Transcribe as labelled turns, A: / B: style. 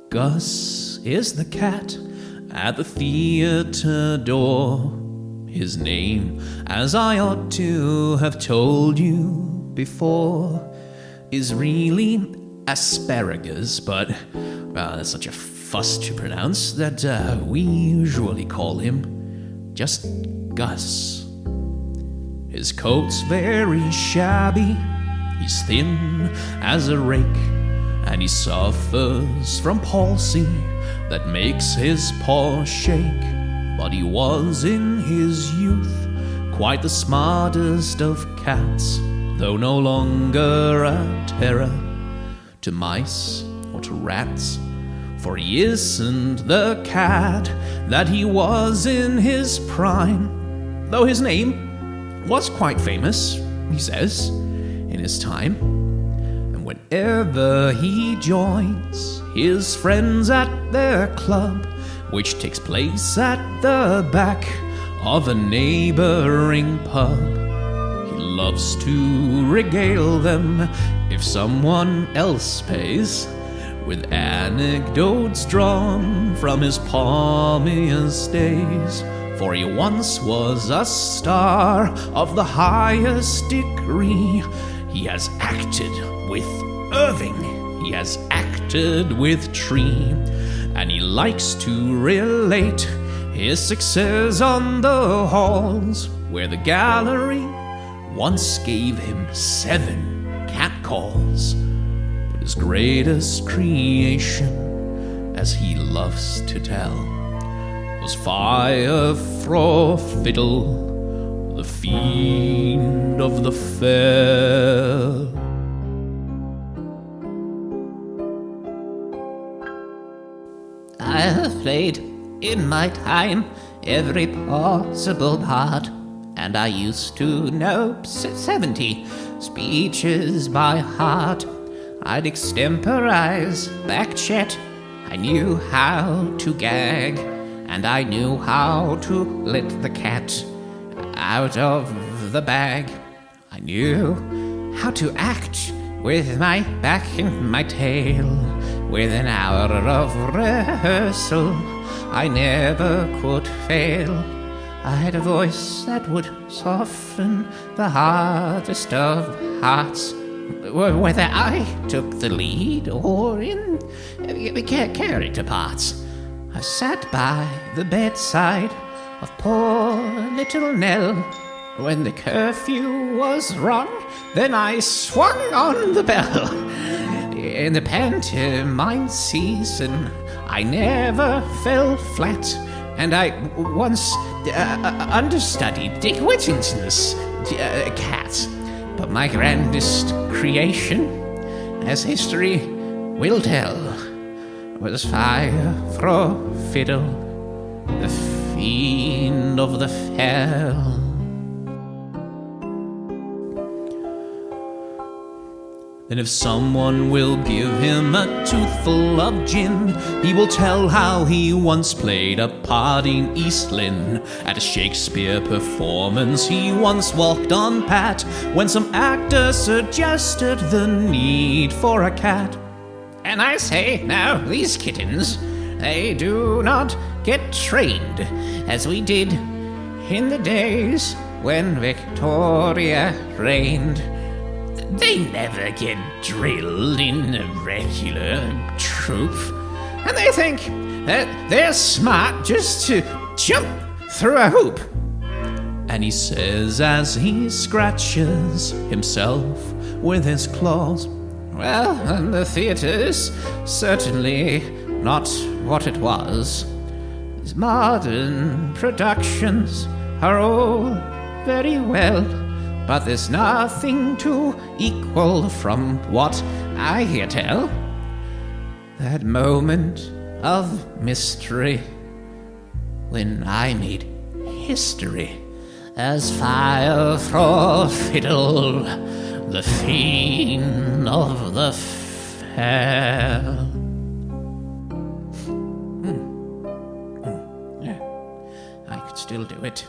A: Gus is the cat at the theatre door. His name, as I ought to have told you before, is really asparagus, but that's such a fuss to pronounce that we usually call him just Gus. His coat's very shabby, he's thin as a rake, and he suffers from palsy that makes his paws shake. But he was in his youth quite the smartest of cats, though no longer a terror to mice or to rats. For he isn't the cat that he was in his prime, though his name was quite famous, he says, in his time. And whenever he joins his friends at their club, which takes place at the back of a neighboring pub, he loves to regale them, if someone else pays, with anecdotes drawn from his palmiest days. For he once was a star of the highest degree. He has acted with Irving, he has acted with Tree, and he likes to relate his success on the halls, where the gallery once gave him 7 catcalls. But his greatest creation, as he loves to tell, was Fire Fro Fiddle, the fiend of the fell.
B: I have played in my time every possible part, and I used to know 70 speeches by heart. I'd extemporize backchat, I knew how to gag, and I knew how to let the cat out of the bag. I knew how to act with my back and my tail. With an hour of rehearsal, I never could fail. I had a voice that would soften the hardest of hearts, whether I took the lead or in character parts. I sat by the bedside of poor little Nell. When the curfew was rung, then I swung on the bell. In the pantomime season, I never fell flat, and I once understudied Dick Whittington's cat. But my grandest creation, as history will tell, was Fire Fro Fiddle, the fiend of the fell.
A: Then if someone will give him a toothful of gin, he will tell how he once played a part in East Lynne. At a Shakespeare performance he once walked on Pat, when some actor suggested the need for a cat.
B: And I say, now, these kittens, they do not get trained as we did in the days when Victoria reigned. They never get drilled in a regular troop, and they think that they're smart just to jump through a hoop.
A: And he says as he scratches himself with his claws,
B: well, the theatre's certainly not what it was. These modern productions are all very well, but there's nothing to equal from what I hear tell. That moment of mystery when I made history as Fire Fro Fiddle, the fiend of the fell.
A: I could still do it.